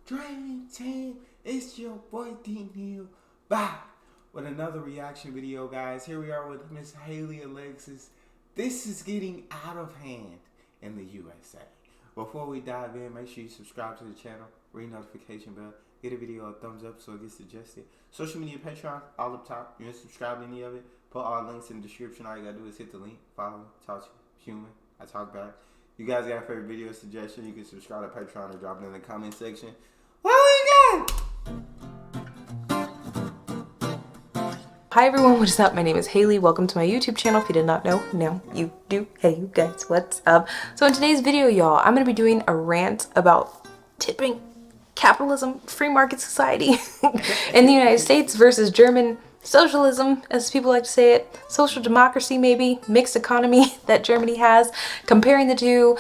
Dream Team, it's your boy Neal back with another reaction video, guys. Here we are with Miss Hayley, Alexis. This is getting out of hand in the USA. Before we dive in, make sure you subscribe to the channel, ring notification bell, get a video a thumbs up so it gets suggested. Social media, Patreon, all up top. You didn't subscribe to any of it, put all links in the description. All you gotta do is hit the link, follow, talk to you, human. I talk back. You guys got a favorite video suggestion, you can subscribe to Patreon or drop it in the comment section. What we got? Hi everyone, what is up? My name is Hayley. Welcome to my YouTube channel. If you did not know, now you do. Hey you guys, what's up? So in today's video, y'all, I'm going to be doing a rant about tipping capitalism, free market society in the United States versus German socialism, as people like to say it, social democracy maybe, mixed economy that Germany has, comparing the two,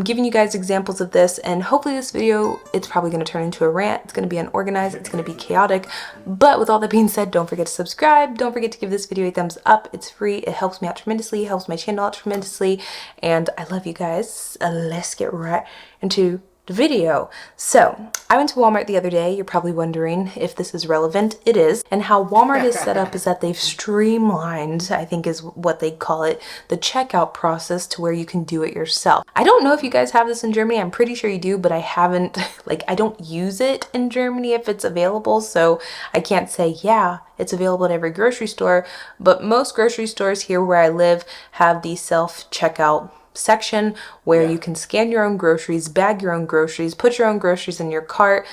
giving you guys examples of this, and hopefully this video, it's probably going to turn into a rant. It's going to be unorganized, it's going to be chaotic, but with all that being said, don't forget to subscribe, don't forget to give this video a thumbs up. It's free, it helps me out tremendously, it helps my channel out tremendously, and I love you guys. Let's get right into video. So I went to Walmart the other day. You're probably wondering if this is relevant. It is. And how Walmart is set up is that they've streamlined, I think is what they call it, the checkout process to where you can do it yourself. I don't know if you guys have this in Germany. I'm pretty sure you do, but I haven't, I don't use it in Germany if it's available. So I can't say, yeah, it's available at every grocery store, but most grocery stores here where I live have the self-checkout section where you can scan your own groceries, bag your own groceries, put your own groceries in your cart,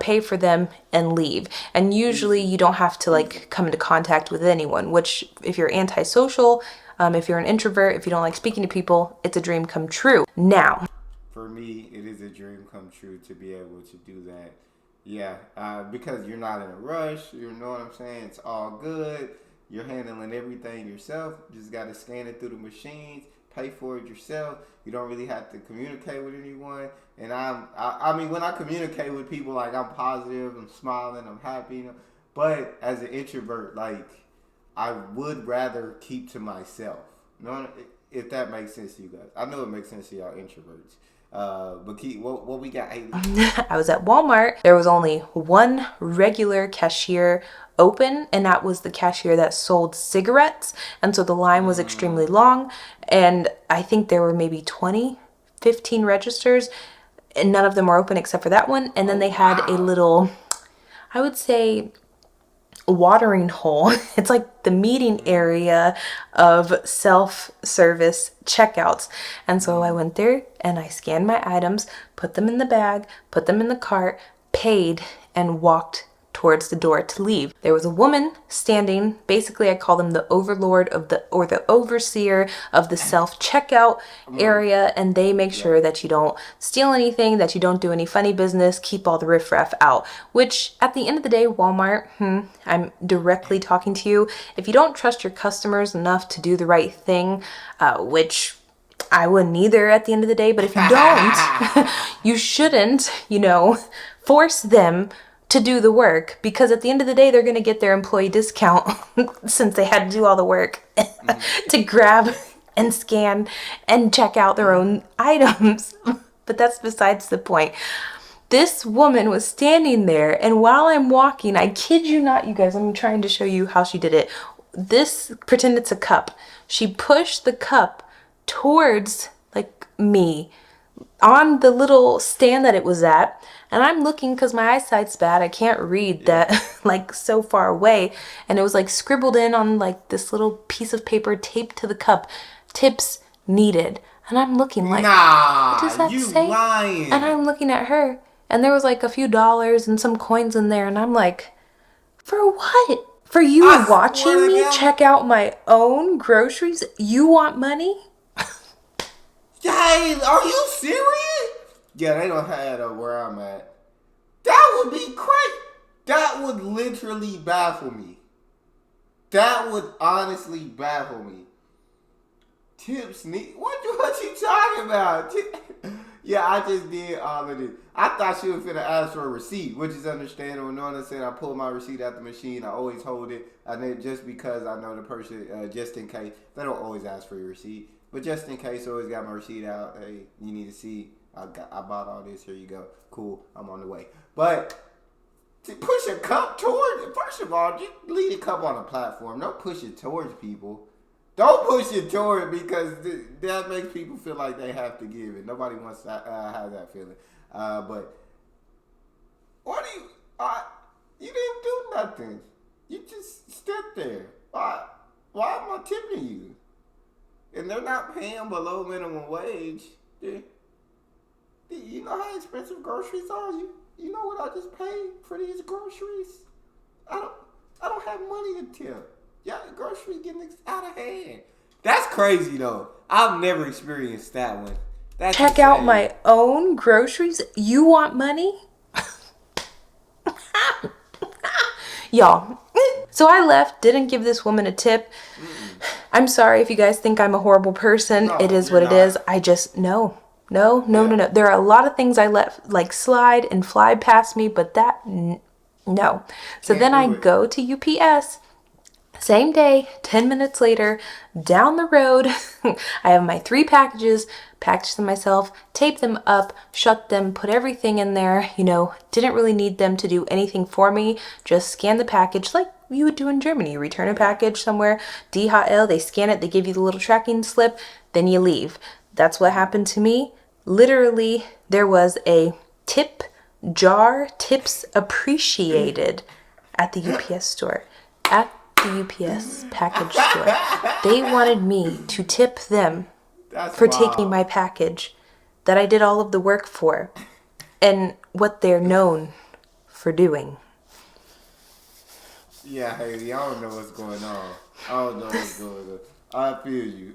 pay for them and leave. And usually you don't have to come into contact with anyone, which if you're antisocial, if you're an introvert, if you don't like speaking to people, it's a dream come true. Now, for me, it is a dream come true to be able to do that. Yeah, because you're not in a rush, you know what I'm saying? It's all good. You're handling everything yourself. You just got to scan it through the machines, pay for it yourself. You don't really have to communicate with anyone. And I mean, when I communicate with people, I'm positive, I'm smiling, I'm happy. You know? But as an introvert, I would rather keep to myself. You know, if that makes sense to you guys. I know it makes sense to y'all introverts. But what we got? I was at Walmart. There was only one regular cashier open, and that was the cashier that sold cigarettes, and so the line was extremely long, and I think there were maybe 15 registers, and none of them were open except for that one. And then they had a little, I would say, watering hole. It's like the meeting area of self-service checkouts. And so I went there and I scanned my items, put them in the bag, put them in the cart, paid, and walked towards the door to leave. There was a woman standing. Basically, I call them the overlord of the overseer of the self-checkout area, and they make sure that you don't steal anything, that you don't do any funny business, keep all the riffraff out. Which at the end of the day, Walmart, I'm directly talking to you. If you don't trust your customers enough to do the right thing, which I wouldn't either at the end of the day, but if you don't, you shouldn't, force them to do the work, because at the end of the day they're going to get their employee discount since they had to do all the work to grab and scan and check out their own items. But that's besides the point. This woman was standing there, and while I'm walking, I kid you not, you guys, I'm trying to show you how she did it. Pretend it's a cup. She pushed the cup towards me on the little stand that it was at, and I'm looking because my eyesight's bad. I can't read that so far away, and it was scribbled in on this little piece of paper taped to the cup, tips needed. And I'm looking what does that say? Lying. And I'm looking at her, and there was a few dollars and some coins in there, and I'm like, for what? For you watching me check out my own groceries? You want money? Hey, are you serious? Yeah, they don't have that where I'm at. That would be crazy. That would literally baffle me. That would honestly baffle me. Tips need what you talking about? Yeah, I just did all of this. I thought she was finna ask for a receipt, which is understandable. No one said I pulled my receipt out the machine. I always hold it. And then just because I know the person, just in case, they don't always ask for your receipt. But just in case, I always got my receipt out. Hey, you need to see. I bought all this. Here you go. Cool. I'm on the way. But to push a cup toward, first of all, just leave the cup on a platform. Don't push it towards people. Don't push it toward because that makes people feel like they have to give it. Nobody wants to have that feeling. But what do you? You didn't do nothing. You just stood there. Why am I tipping you? And they're not paying below minimum wage. You know how expensive groceries are? You know what I just paid for these groceries? I don't have money to tip. Yeah, groceries getting out of hand. That's crazy though. I've never experienced that one. That's check insane. out my own groceries. You want money? Y'all. So I left, didn't give this woman a tip. I'm sorry if you guys think I'm a horrible person. No, it is what not. it is. I just, no. No. There are a lot of things I let like slide and fly past me, but that, no. So then I go to UPS. Same day, 10 minutes later, down the road, I have my 3 packages, packaged them myself, taped them up, shut them, put everything in there, didn't really need them to do anything for me, just scan the package like you would do in Germany. You return a package somewhere, DHL, they scan it, they give you the little tracking slip, then you leave. That's what happened to me. Literally, there was a tip jar, tips appreciated at the UPS store. At the UPS package store. They wanted me to tip them for taking my package that I did all of the work for and what they're known for doing. Yeah, Hayley, I don't know what's going on. I feel you.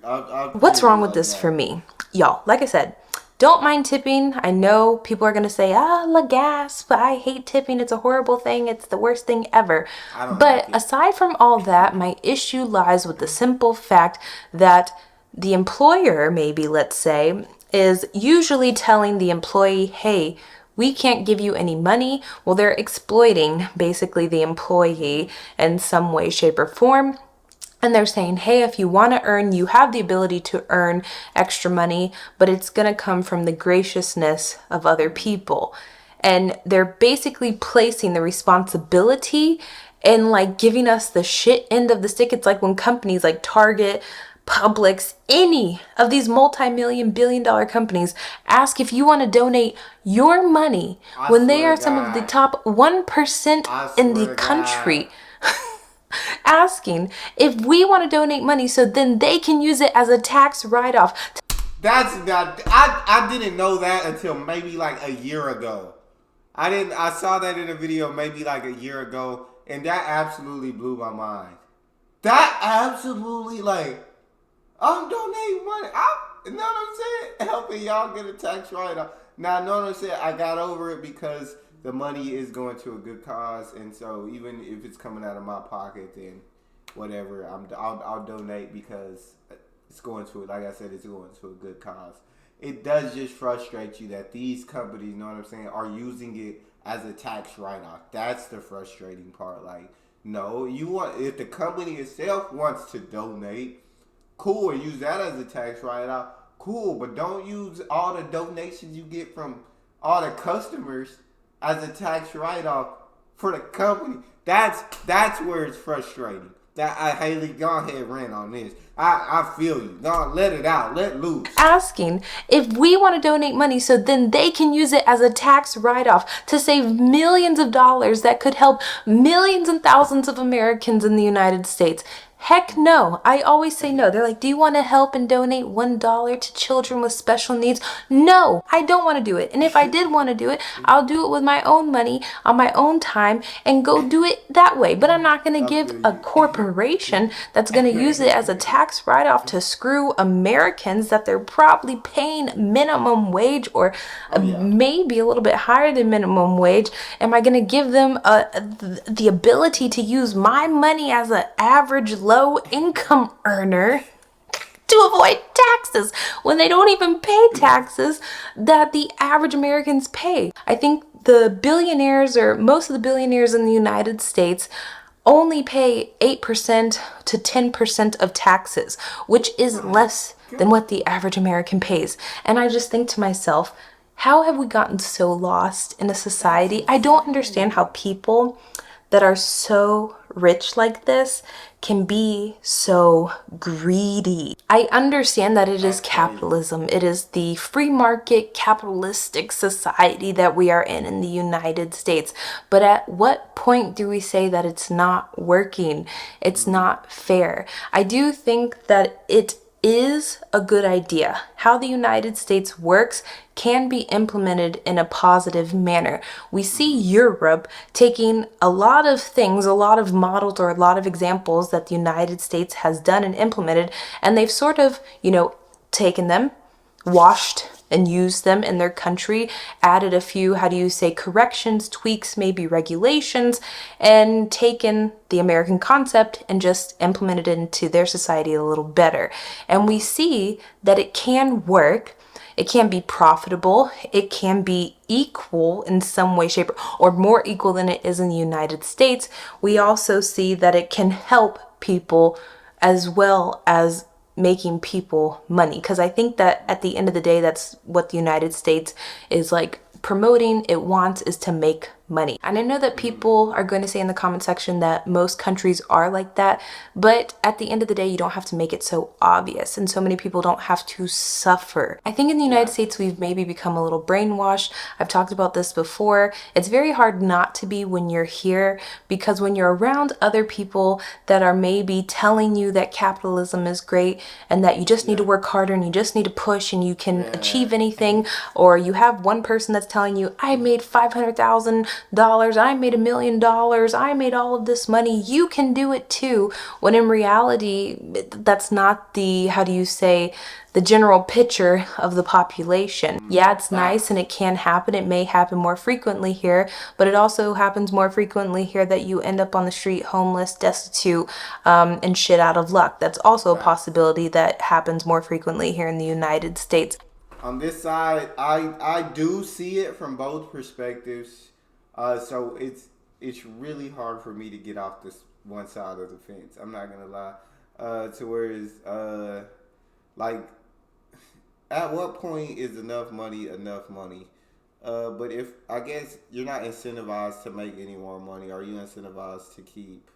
What's wrong with this for me? Y'all, like I said, don't mind tipping. I know people are going to say, la gasp, I hate tipping. It's a horrible thing. It's the worst thing ever. But aside from all that, my issue lies with the simple fact that the employer, maybe let's say, is usually telling the employee, hey, we can't give you any money. Well, they're exploiting basically the employee in some way, shape, or form. And they're saying, hey, if you want to earn, you have the ability to earn extra money, but it's going to come from the graciousness of other people. And they're basically placing the responsibility and like giving us the shit end of the stick. It's like when companies like Target, Publix, any of these multi-million, billion-dollar companies ask if you want to donate your money when they are some of the top 1% in the country. Asking if we want to donate money so then they can use it as a tax write-off. That's not, I didn't know that until maybe like a year ago. I saw that in a video maybe like a year ago, and that absolutely blew my mind. That absolutely, like, I'm donating money. You know what I'm saying? Helping y'all get a tax write-off. Now, you know what I'm saying? I got over it because the money is going to a good cause, and so even if it's coming out of my pocket, then whatever, I'll donate because it's going to, like I said, it's going to a good cause. It does just frustrate you that these companies, you know what I'm saying, are using it as a tax write-off. That's the frustrating part. Like, no, if the company itself wants to donate, cool, and use that as a tax write-off, cool, but don't use all the donations you get from all the customers as a tax write-off for the company. That's where it's frustrating. Hayley, go ahead, rant on this. I feel you. No, let it out. Let loose. Asking if we want to donate money so then they can use it as a tax write-off to save millions of dollars that could help millions and thousands of Americans in the United States. Heck no. I always say no. They're like, do you want to help and donate $1 to children with special needs? No, I don't want to do it. And if I did want to do it, I'll do it with my own money on my own time and go do it that way. But I'm not going to give a corporation that's going to use it as a tax write-off to screw Americans that they're probably paying minimum wage or maybe a little bit higher than minimum wage. Am I going to give them the ability to use my money as an average low income earner to avoid taxes when they don't even pay taxes that the average Americans pay? I think the billionaires, or most of the billionaires in the United States, only pay 8% to 10% of taxes, which is less than what the average American pays. And I just think to myself, How have we gotten so lost in a society? I don't understand how people that are so rich like this can be so greedy. I understand that it is capitalism. It is the free market capitalistic society that we are in the United States. But at what point do we say that it's not working? It's not fair. I do think that it is a good idea. How the United States works can be implemented in a positive manner. We see Europe taking a lot of things, a lot of models or a lot of examples that the United States has done and implemented, and they've sort of, taken them, washed and used them in their country, added a few, corrections, tweaks, maybe regulations, and taken the American concept and just implemented it into their society a little better. And we see that it can work. It can be profitable. It can be equal in some way, shape, or more equal than it is in the United States. We also see that it can help people as well as making people money, because I think that at the end of the day, that's what the United States is like promoting. It wants is to make money. And I know that people are going to say in the comment section that most countries are like that, but at the end of the day, you don't have to make it so obvious, and so many people don't have to suffer. I think in the United States, we've maybe become a little brainwashed. I've talked about this before. It's very hard not to be when you're here, because when you're around other people that are maybe telling you that capitalism is great and that you just need to work harder and you just need to push and you can achieve anything, or you have one person that's telling you, I made $500,000, I made $1 million, I made all of this money, you can do it too. When in reality, that's not the, the general picture of the population. Yeah, it's nice and it can happen. It may happen more frequently here, but it also happens more frequently here that you end up on the street, homeless, destitute, and shit out of luck. That's also a possibility that happens more frequently here in the United States. On this side, I do see it from both perspectives. So it's really hard for me to get off this one side of the fence. I'm not gonna lie. To where is like, at what point is enough money enough money? But if, I guess you're not incentivized to make any more money, are you incentivized to keep?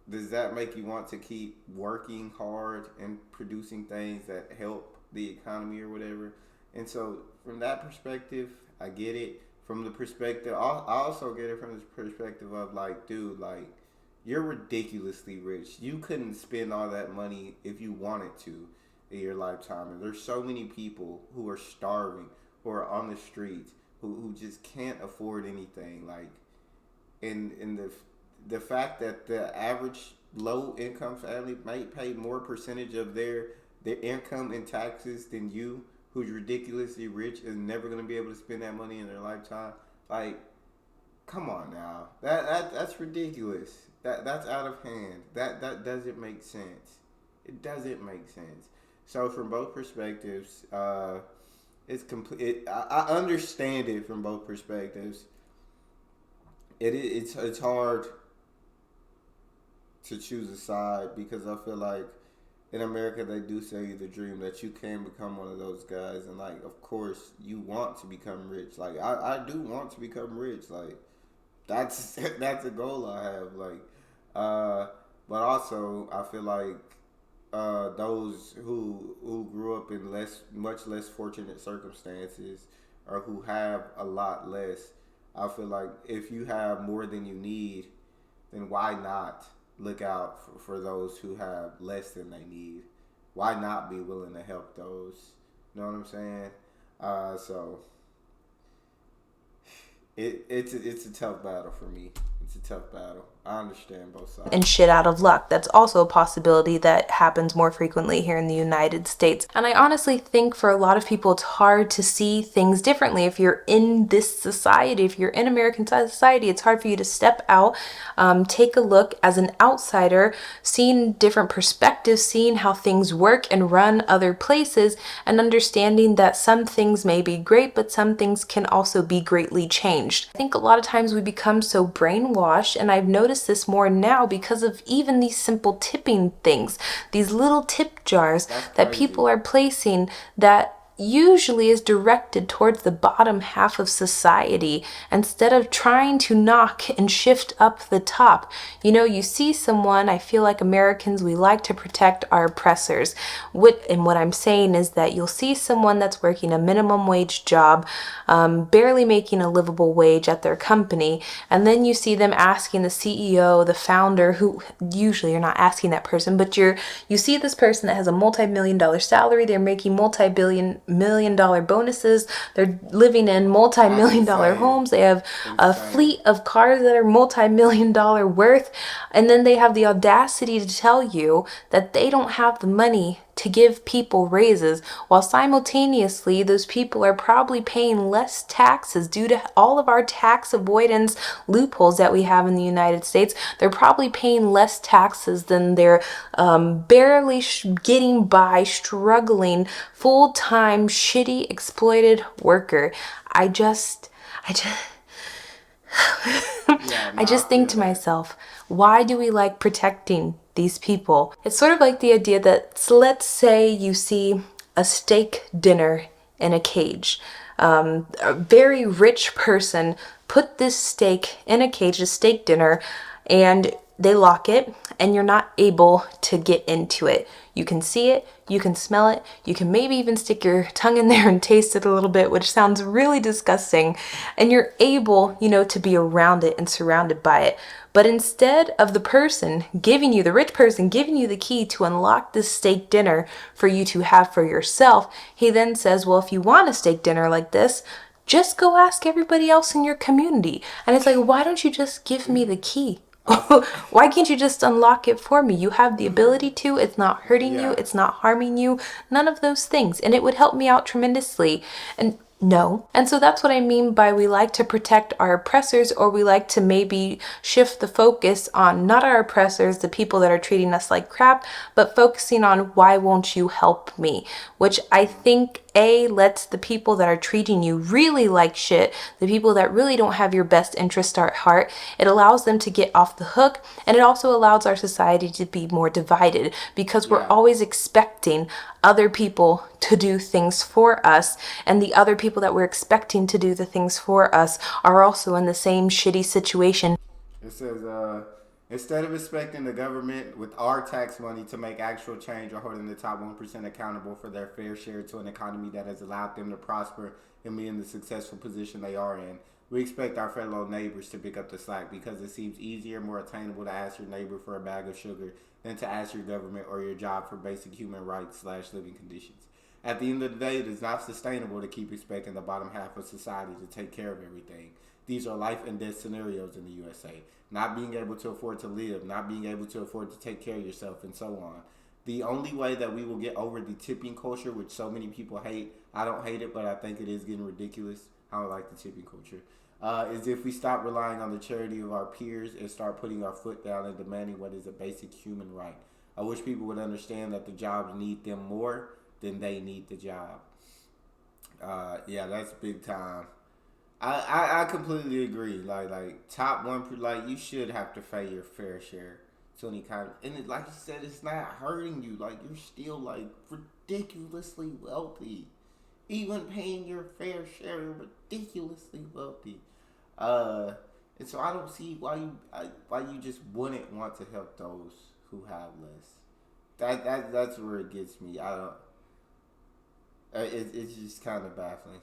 Does that make you want to keep working hard and producing things that help the economy or whatever? And so from that perspective, I get it. From the perspective, I also get it from the perspective of like, dude, like, you're ridiculously rich. You couldn't spend all that money if you wanted to in your lifetime. And there's so many people who are starving, who are on the streets, who just can't afford anything. Like, in the fact that the average low income family might pay more percentage of their income in taxes than you, who's ridiculously rich and never going to be able to spend that money in their lifetime. Like, come on now. That's ridiculous. That's out of hand. That doesn't make sense. It doesn't make sense. So from both perspectives, it's complete. I understand it from both perspectives. It's hard to choose a side, because I feel like in America they do sell you the dream that you can become one of those guys, and like, of course you want to become rich. Like, I do want to become rich. Like, that's a goal I have. Like, but also I feel like those who grew up in much less fortunate circumstances, or who have a lot less, I feel like if you have more than you need, then why not look out for those who have less than they need? Why not be willing to help those? You know what I'm saying? So it's a tough battle for me. It's a tough battle. I understand both sides. And shit out of luck. That's also a possibility that happens more frequently here in the United States. And I honestly think for a lot of people, it's hard to see things differently. If you're in this society, if you're in American society, it's hard for you to step out, take a look as an outsider, seeing different perspectives, seeing how things work and run other places, and understanding that some things may be great, but some things can also be greatly changed. I think a lot of times we become so brainwashed, and I've noticed this more now because of even these simple tipping things, these little tip jars that people are placing, that usually is directed towards the bottom half of society instead of trying to knock and shift up the top. You know, you see someone, I feel like Americans, we like to protect our oppressors. And what I'm saying is that you'll see someone that's working a minimum wage job, barely making a livable wage at their company, and then you see them asking the CEO, the founder, who usually you're not asking that person, but you see this person that has a multi-million-dollar salary, they're making multi-million-dollar bonuses, they're living in multi-million-dollar homes, they have a fleet of cars that are multi-million-dollar worth, and then they have the audacity to tell you that they don't have the money to give people raises, while simultaneously those people are probably paying less taxes due to all of our tax avoidance loopholes that we have in the United States. They're probably paying less taxes than they're barely getting by, struggling, full-time, shitty, exploited worker. I just I just think to myself, why do we like protecting these people? It's sort of like the idea that, let's say you see a steak dinner in a cage. A very rich person put this steak in a cage, a steak dinner, and they lock it, and you're not able to get into it. You can see it, you can smell it, you can maybe even stick your tongue in there and taste it a little bit, which sounds really disgusting, and you're able, to be around it and surrounded by it. But instead of the rich person giving you the key to unlock this steak dinner for you to have for yourself, he then says, well, if you want a steak dinner like this, just go ask everybody else in your community. And it's like, why don't you just give me the key? Why can't you just unlock it for me? You have the ability to. It's not hurting you. It's not harming you. None of those things. And it would help me out tremendously. And no. And so that's what I mean by we like to protect our oppressors, or we like to maybe shift the focus on not our oppressors, the people that are treating us like crap, but focusing on why won't you help me? Which I think lets the people that are treating you really like shit, the people that really don't have your best interest at heart, it allows them to get off the hook, and it also allows our society to be more divided because we're always expecting other people to do things for us, and the other people that we're expecting to do the things for us are also in the same shitty situation. It says, instead of expecting the government with our tax money to make actual change or holding the top 1% accountable for their fair share to an economy that has allowed them to prosper and be in the successful position they are in, we expect our fellow neighbors to pick up the slack because it seems easier, more attainable to ask your neighbor for a bag of sugar than to ask your government or your job for basic human rights / living conditions. At the end of the day, it is not sustainable to keep expecting the bottom half of society to take care of everything. These are life and death scenarios in the USA. Not being able to afford to live, not being able to afford to take care of yourself, and so on. The only way that we will get over the tipping culture, which so many people hate, I don't hate it, but I think it is getting ridiculous. I don't like the tipping culture. Is if we stop relying on the charity of our peers and start putting our foot down and demanding what is a basic human right. I wish people would understand that the jobs need them more than they need the job. That's big time. I completely agree. Like top one, like you should have to pay your fair share to any kind of, and like you said, it's not hurting you. Like you're still like ridiculously wealthy, even paying your fair share. You're ridiculously wealthy. And so I don't see why you just wouldn't want to help those who have less. That's where it gets me. I don't. It's just kind of baffling.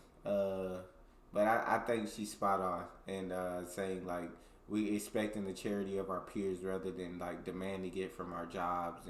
But I think she's spot on in saying like we expecting the charity of our peers rather than like demanding it from our jobs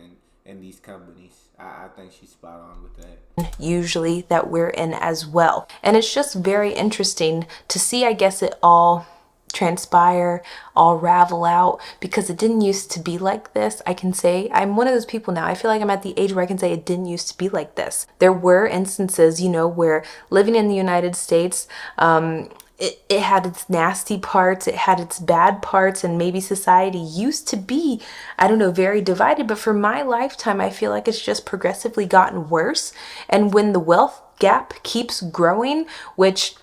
and these companies. I think she's spot on with that. Usually that we're in as well. And it's just very interesting to see, I guess, it all transpire, all ravel out, because it didn't used to be like this. I can say I'm one of those people now. I feel like I'm at the age where I can say it didn't used to be like this. There were instances, where living in the United States, it had its nasty parts, it had its bad parts, and maybe society used to be, I don't know, very divided. But for my lifetime, I feel like it's just progressively gotten worse. And when the wealth gap keeps growing, which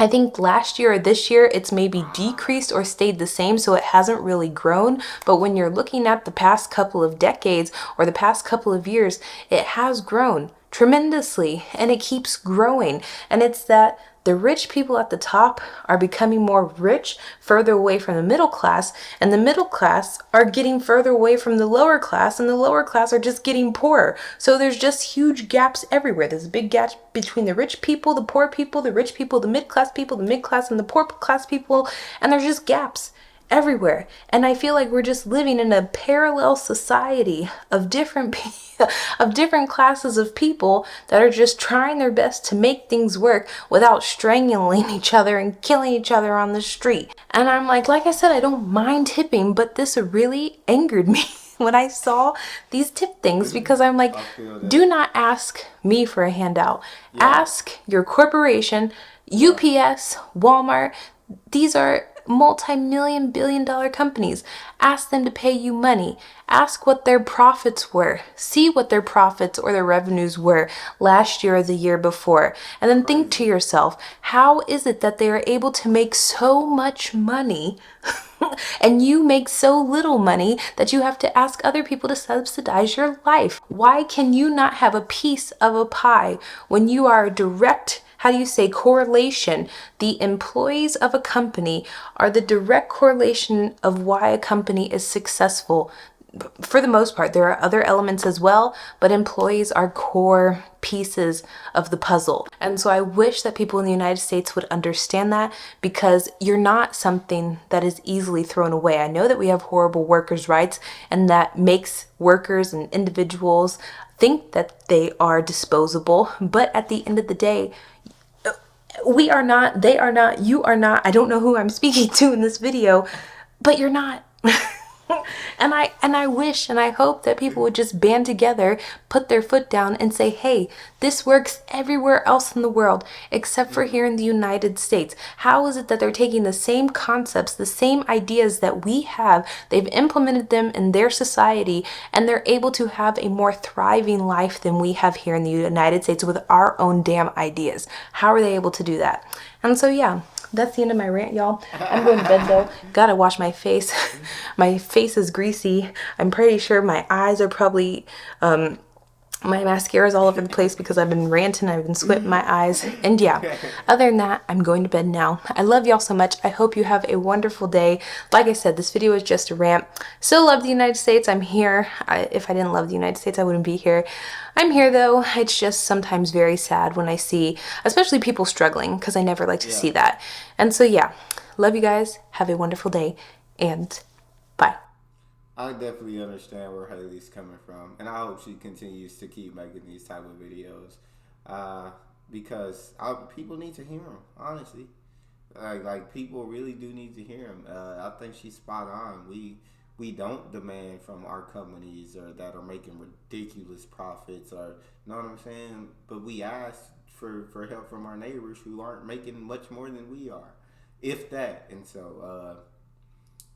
I think last year or this year, it's maybe decreased or stayed the same, so it hasn't really grown. But when you're looking at the past couple of decades or the past couple of years, it has grown. tremendously, and it keeps growing. And it's that the rich people at the top are becoming more rich, further away from the middle class, and the middle class are getting further away from the lower class, and the lower class are just getting poorer. So there's just huge gaps everywhere. There's a big gap between the rich people, the poor people, the rich people, the mid-class people, the mid-class and the poor class people, and there's just gaps everywhere. And I feel like we're just living in a parallel society of different of different classes of people that are just trying their best to make things work without strangling each other and killing each other on the street. And I'm like I said, I don't mind tipping, but this really angered me when I saw these tip things, because I'm like, do not ask me for a handout. Yeah. Ask your corporation, UPS, Walmart. These are multi-million, billion-dollar companies. Ask them to pay you money. Ask what their profits were. See what their profits or their revenues were last year or the year before. And then think to yourself, how is it that they are able to make so much money and you make so little money that you have to ask other people to subsidize your life? Why can you not have a piece of a pie when you are a direct, correlation? The employees of a company are the direct correlation of why a company is successful. For the most part, there are other elements as well, but employees are core pieces of the puzzle. And so I wish that people in the United States would understand that, because you're not something that is easily thrown away. I know that we have horrible workers' rights, and that makes workers and individuals think that they are disposable, but at the end of the day, we are not, they are not, you are not. I don't know who I'm speaking to in this video, but you're not. And I wish and I hope that people would just band together, put their foot down and say, hey, this works everywhere else in the world except for here in the United States. How is it that they're taking the same concepts, the same ideas that we have, they've implemented them in their society, and they're able to have a more thriving life than we have here in the United States with our own damn ideas? How are they able to do that? And so, yeah. That's the end of my rant, y'all. I'm going to bed though. Gotta wash my face. My face is greasy. I'm pretty sure my eyes are probably, my mascara is all over the place because I've been ranting. I've been squinting my eyes. And yeah, other than that, I'm going to bed now. I love y'all so much. I hope you have a wonderful day. Like I said, this video is just a rant. Still love the United States. I'm here. If I didn't love the United States, I wouldn't be here. I'm here though. It's just sometimes very sad when I see, especially people struggling, because I never like to see that. And so yeah, love you guys. Have a wonderful day, and bye. I definitely understand where Hayley's coming from, and I hope she continues to keep making these type of videos, because people need to hear them. Honestly, like people really do need to hear them. I think she's spot on. We don't demand from our companies or that are making ridiculous profits, or you know what I'm saying. But we ask for help from our neighbors who aren't making much more than we are, if that. And so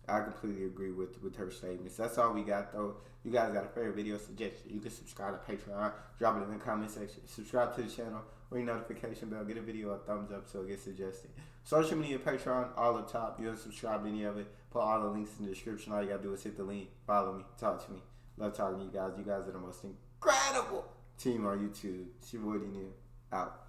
I completely agree with her statements. That's all we got, though. You guys got a favorite video suggestion, you can subscribe to Patreon, drop it in the comment section, subscribe to the channel, ring notification bell, get a video a thumbs up so it gets suggested. Social media, Patreon, all up top. You don't subscribe to any of it, put all the links in the description. All you gotta do is hit the link, follow me, talk to me. Love talking to you guys. You guys are the most incredible team on YouTube. It's your boy Neal, out.